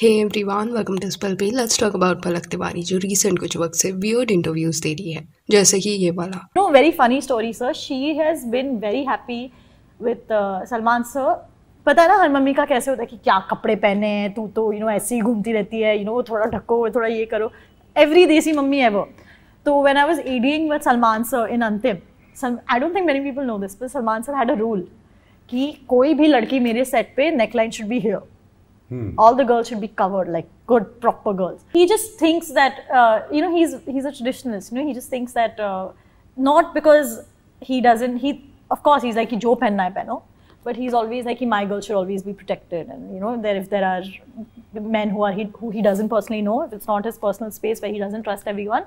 Hey everyone, welcome to Spell Pay. Let's talk about पलक तिवारी जो recent कुछ वक्त से weird interviews दे रही है, जैसे कि ये वाला. No, very funny story, sir. She has been very happy with Salman sir. पता है ना हर मम्मी का कैसे होता है कि क्या कपड़े पहने हैं, तू तो ऐसे ही घूमती रहती है, वो थोड़ा ढको, थोड़ा ये करो. Every देसी मम्मी है वो. तो when I was ADing with Salman sir in Antim, I don't think many people know this, but Salman sir had a rule कि कोई भी लड़की मेरे सेट पे neckline should be here. All the girls should be covered, like good, proper girls. He just thinks that, he's a traditionalist. He just thinks that not because he doesn't. Of course, he's like, jo pehenna hai pehno, but he's always like, my girl should always be protected. And if there are men who he doesn't personally know, if it's not his personal space where he doesn't trust everyone,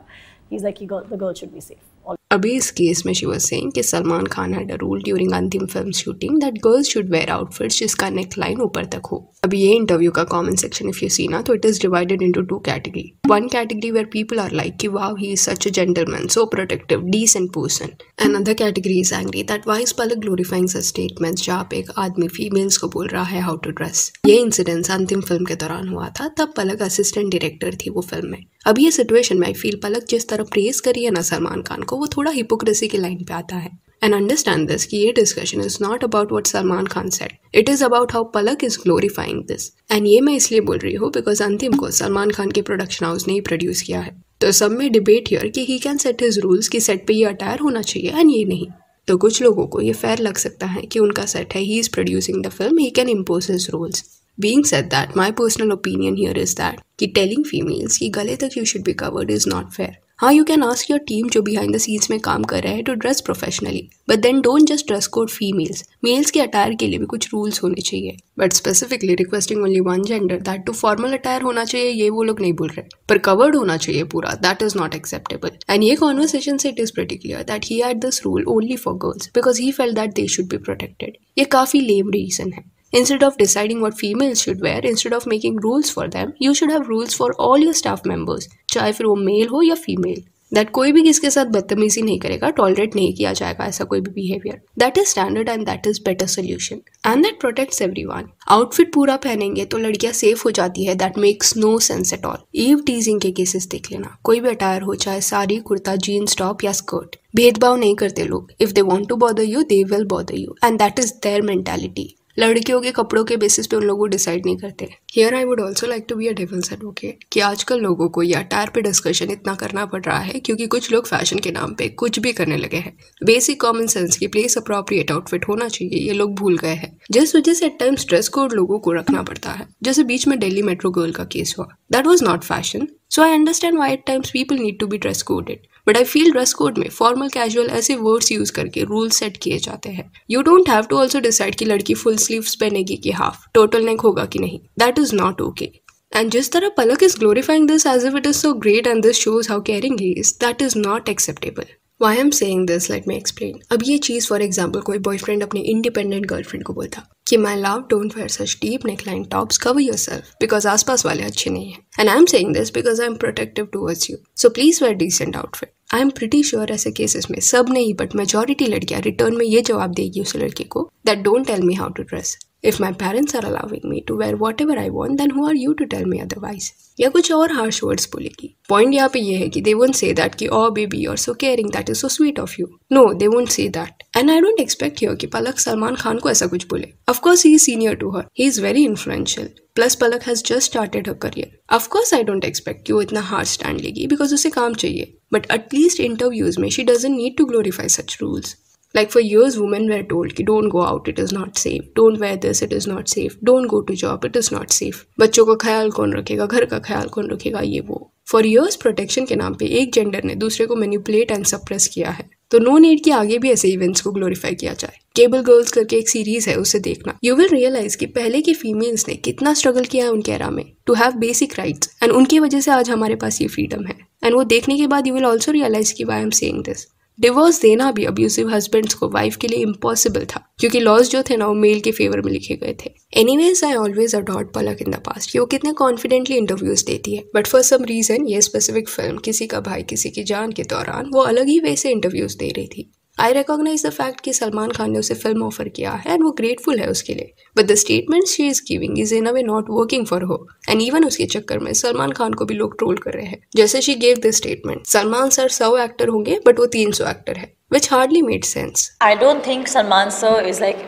he's like, the girl should be safe. अभी इस case में she was saying कि Salman Khan had a rule during अंतिम film shooting that girls should wear outfits जिसका neckline ऊपर तक हो. अभी ये इंटरव्यू का comment section if you see ना, तो it is divided into two category. One category where people are like कि wow he is such a gentleman, so protective, decent person. Another category is angry that why is Palak glorifying such statements जहाँ पे एक आदमी females को बोल रहा है how to dress. ये इंसिडेंस अंतिम फिल्म के दौरान हुआ था, तब पलक असिस्टेंट डायरेक्टर थी वो फिल्म में. अब ये सिचुएशन में आई फील पलक जिस तरह प्रेज करी है ना सलमान खान को, वो थोड़ा हिपोक्रेसी की लाइन पे आता है. एंड अंडरस्टैंड दिस कि ये discussion is not about what Salman Khan said, it is about how Palak is glorifying this. And ये मैं इसलिए बोल रही हूँ बिकॉज अंतिम को सलमान खान के प्रोडक्शन हाउस ने ही प्रोड्यूस किया है. तो सब में डिबेट हियर कि he can set his rules कि सेट पे ये अटायर होना चाहिए एंड ये नहीं. तो कुछ लोगों को ये फेयर लग सकता है कि उनका सेट है, he is producing the film, he can impose his rules. Being said that, my personal opinion here is that कि telling females कि गले तक you should be covered is not fair. हाँ, you can ask your team जो behind the scenes में काम कर रहा है to dress professionally, but then don't just dress code females. Males के attire के लिए भी कुछ rules होने चाहिए. But specifically requesting only one gender, that to formal attire होना चाहिए, ये वो लोग नहीं बोल रहे. पर covered होना चाहिए पूरा, that is not acceptable. And ये conversation से it is pretty clear that he had this rule only for girls because he felt that they should be protected. ये काफी lame reason है. Instead of deciding what females should wear, instead of making rules for them, you should have rules for all your staff members, चाहे फिर वो mail हो या female. That कोई भी किसके साथ बदतमीजी नहीं करेगा, टॉलरेट नहीं किया जाएगा ऐसा कोई भी behaviour. That is standard and that is better solution and that protects everyone. Outfit पूरा पहनेंगे तो लड़कियां सेफ हो जाती है, that makes no sense at all. Eve teasing के केसेस देख लेना, कोई भी अटायर हो, चाहे साड़ी, कुर्ता, जीन्स टॉप या स्कर्ट, भेदभाव नहीं करते लोग. If they want to bother you they will bother you and that is their mentality. लड़कियों के कपड़ों के बेसिस पे उन लोगों को डिसाइड नहीं करते. Here I would also like to be a devil's advocate कि आजकल लोगों को ये अटायर पे डिस्कशन इतना करना पड़ रहा है क्योंकि कुछ लोग फैशन के नाम पे कुछ भी करने लगे हैं. बेसिक कॉमन सेंस की प्लेस अप्रोप्रिएट आउटफिट होना चाहिए, ये लोग भूल गए हैं, जिस वजह से एट टाइम्स ड्रेस कोड लोगों को रखना पड़ता है. जैसे बीच में दिल्ली मेट्रो गर्ल का केस हुआ, that was not fashion. So I understand why at times people need to be dress coded, but I feel dress code में formal casual ऐसे words use करके rules set किए जाते हैं. You don't have to also decide कि लड़की full sleeves पहनेगी कि half, turtle neck होगा कि नहीं. That is not okay. And जिस तरह पलक is glorifying this as if it is so great and this shows how caring he is, that is not acceptable. Why I'm saying this, let me explain. अब ये चीज़ for example कोई boyfriend अपनी independent girlfriend को बोलता कि my love don't wear such deep neckline tops, cover yourself because आसपास वाले अच्छे नहीं हैं. And I am saying this because I am protective towards you, so please wear decent outfit. I am pretty sure ऐसे cases में सब नहीं but majority लड़कियां रिटर्न में ये जवाब देगी उस लड़के को that don't tell me how to dress. If my parents are allowing me to wear whatever I want, then who are you to tell me otherwise? या कुछ और harsh words बोलेगी. Point यहाँ पे ये है कि they won't say that कि oh baby you're so caring, that is so sweet of you. No, they won't say that. And I don't expect here कि पलक सलमान खान को ऐसा कुछ बोले. Of course he is senior to her. He is very influential. Plus Palak has just started her career. Of course I don't expect कि वो इतना harsh stand लेगी because उसे काम चाहिए. But at least interviews में she doesn't need to glorify such rules. Like for years women were told कि don't go out, it is not safe. Don't wear this, it is not safe. Don't go to job, it is not safe. बच्चों का ख्याल कौन रखेगा, घर का ख्याल कौन रखेगा, ये वो. For years प्रोटेक्शन के नाम पे एक जेंडर ने दूसरे को मैनिपुलेट एंड सप्रेस किया है. तो नो नीड कि आगे भी ऐसे इवेंट्स को ग्लोरीफाई किया जाए. केबल गर्ल्स करके एक सीरीज है, उसे देखना. यू विल रियलाइज कि पहले की फीमेल्स ने कितना स्ट्रगल किया है उनके एरा में to have basic rights and उनकी वजह से आज हमारे पास ये फ्रीडम है. एंड वो देखने के बाद यू विल ऑल्सो रियलाइज कि why I am saying this. Divorce देना भी अब्यूसिव हस्बैंड्स को वाइफ के लिए इम्पॉसिबल था क्योंकि लॉज जो थे ना वो मेल के फेवर में लिखे गए थे. Anyways I always adored Palak in the past कि वो कितने कॉन्फिडेंटली इंटरव्यूज देती है, बट फॉर सम रीजन ये स्पेसिफिक फिल्म किसी का भाई किसी की जान के दौरान वो अलग ही वे से इंटरव्यूज दे रही थी. आई रिकॉग्नाइज द फैक्ट कि सलमान खान ने उसे फिल्म ऑफर किया है एंड वो ग्रेटफुल है उसके लिए, but the statement she is giving is in a way not working for her and even उसके चक्कर में सलमान खान को भी लोग ट्रोल कर रहे हैं। जैसे she gave this statement, Salman sir 100 actor होंगे बट वो 300 एक्टर है, which hardly made sense. I don't think Salman sir is like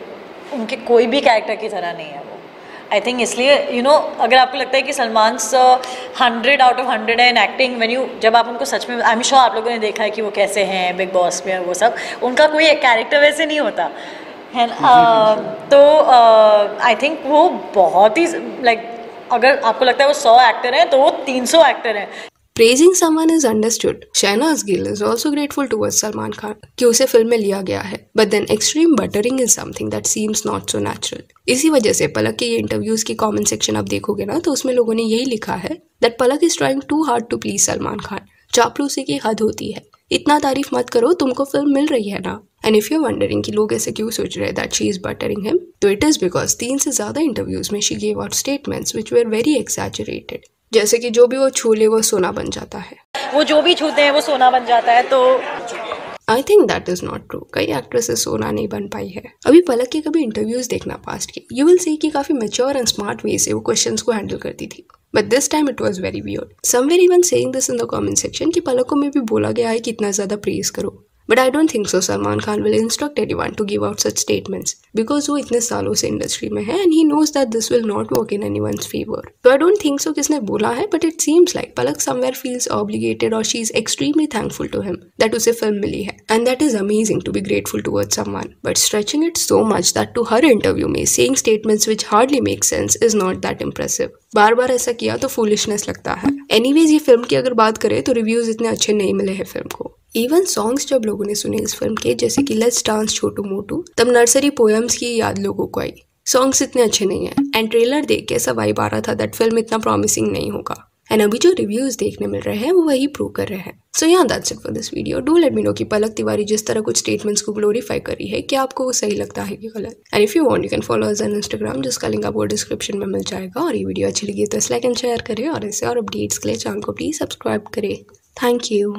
उनके कोई भी कैरेक्टर की तरह नहीं है वो। आई थिंक इसलिए अगर आपको लगता है कि सलमान सर 100 आउट ऑफ 100 है इन एक्टिंग, जब आप उनको सच में, आई एम श्योर आप लोगों ने देखा है कि वो कैसे हैं बिग बॉस में, वो सब उनका कोई कैरेक्टर वैसे नहीं होता है। तो आई थिंक वो बहुत ही अगर आपको लगता है वो 100 एक्टर हैं तो वो 300 एक्टर हैं। Praising someone is understood. Shahnaz Gill is also grateful towards Salman Khan कि उसे फिल्म में लिया गया है, but then extreme buttering is something that seems not so natural. इसी वजह से पलक के ये इंटरव्यूज की कमेंट सेक्शन आप देखोगे ना तो उसमें लोगों ने यही लिखा है that Palak is trying too hard to please Salman Khan. चापलूसी की हद होती है, इतना तारीफ मत करो, तुमको फिल्म मिल रही है ना। एंड इफ यू वंडरिंग कि लोग ऐसे क्यों सोच रहे हैं that she is buttering him, तो इट इज बिकॉज 3 से ज्यादा इंटरव्यूज में she gave out statements which were very exaggerated, जैसे कि जो भी वो छू ले वो सोना बन जाता है, वो जो भी छूते हैं वो सोना बन जाता है। तो I think that is not true. कई एक्ट्रेसेस सोना नहीं बन पाई है। अभी पलक के कभी इंटरव्यूज देखना पास्ट के, यू विल सी कि काफी मैच्योर एंड स्मार्ट वे से वो क्वेश्चंस को हैंडल करती थी, but this time it was very weird. Somewhere even saying this in the comment section कि पलक को में भी बोला गया है कि इतना ज्यादा प्रेज करो, but I don't think so Salman Khan will instruct anyone to give out such statements because वो इतने सालों से इंडस्ट्री में है and he knows that this will not work in anyone's favour. तो आई डोंट थिंक सो किसने बोला है, but it seems like Palak somewhere feels obligated और she is extremely thankful to him that उसे फिल्म मिली है, and that is amazing to be grateful towards someone, but stretching it so much that to हर interview में saying statements which hardly make sense is not that impressive. बार बार ऐसा किया तो फूलिशनेस लगता है। एनीवेज ये फिल्म की अगर बात करें तो रिव्यूज इतने अच्छे नहीं मिले हैं फिल्म को। इवन सॉन्ग्स जब लोगों ने सुने इस फिल्म के, जैसे कि लेट्स डांस छोटू मोटू, तब नर्सरी पोएम्स की याद लोगों को आई। सॉन्ग्स इतने अच्छे नहीं है एंड ट्रेलर देख के ऐसा वाइब आ रहा था दैट फिल्म इतना प्रॉमिसिंग नहीं होगा, एंड अभी जो रिव्यूज देखने मिल रहे हैं वो वही प्रूव कर रहे हैं। सो या that's it for this video. Do let me know कि पलक तिवारी जिस तरह कुछ स्टेटमेंट्स को ग्लोरीफाई कर रही है, क्या आपको वो सही लगता है कि गलत। And if you want you can follow us on Instagram, जिसका लिंक आपको डिस्क्रिप्शन में मिल जाएगा। और ये वीडियो अच्छी लगी तो लाइक एंड शेयर करें और ऐसे और अपडेट्स के लिए चैनल को प्लीज सब्सक्राइब करें। Thank you.